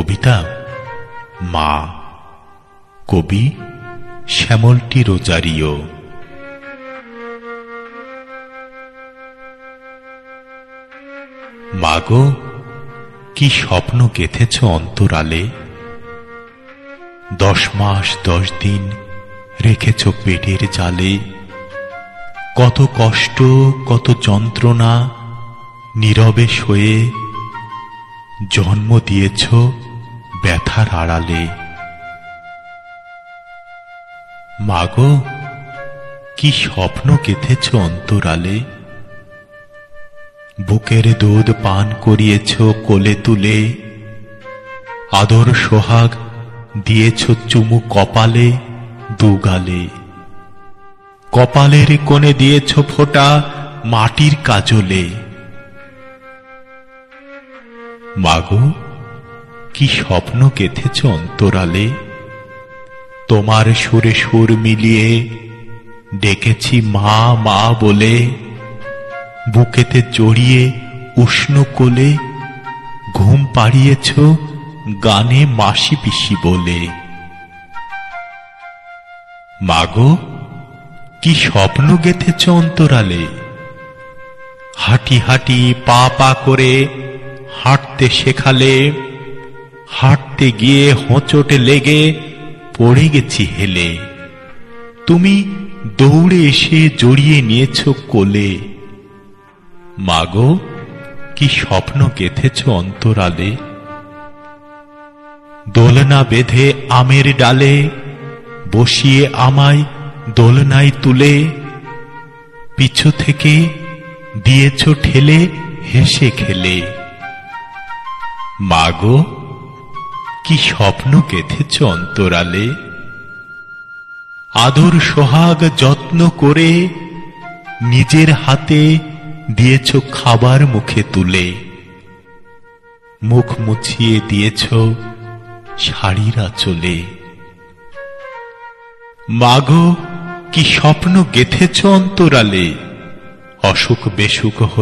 কবিতা মা, কবি শ্যামলটি রোজারিও। মাগো, কি স্বপ্ন গেঁথেছ অন্তরালে, 10 মাস 10 দিন রেখেছ পেটের জালে। কত কষ্ট, কত যন্ত্রণা নীরবে সয়ে জন্ম দিয়েছ ব্যথার আড়ালে। মাগো, কি স্বপ্ন গেঁথেছ অন্তরালে, বুকের দুধ পান করিয়েছ কোলে তুলে, আদর সোহাগ দিয়েছ চুমু কপালে দুগালে। কপালের কোণে দিয়েছ ফোঁটা মাটির কাজলে। মাগো, কি স্বপ্ন গেঁথেছ অন্তরালে, তোমার সুরে সুর মিলিয়ে ডেকেছি মা মা বলে। বুকেতে জড়িয়ে উষ্ণ কোলে ঘুম পাড়িয়েছ গানে মাসি পিসি বলে। মাগো, কি স্বপ্ন গেঁথেছ অন্তরালে, হাঁটি হাঁটি পা পা করে হাঁটতে শেখালে। হাঁটতে গিয়ে হোঁচটে লেগে পড়ে গেছি হেলে, তুমি দৌড়ে এসে জড়িয়ে নিয়েছ কোলে। মাগো, কি স্বপ্ন গেঁথেছ অন্তরালে, দোলনা বেঁধে আমের ডালে বসিয়ে আমায় দোলনায় তুলে। পিছু থেকে দিয়েছ ঠেলে হেসে খেলে। মাগো, কি স্বপ্ন গেঁথেছ অন্তরালে, আদর সোহাগ যত্ন করে নিজের হাতে দিয়েছ খাবার মুখে তুলে। মুখ মুছিয়ে দিয়েছ শাড়ির আঁচলে। মাগো, কি স্বপ্ন গেঁথেছ অন্তরালে, অসুখ বেসুখ হলে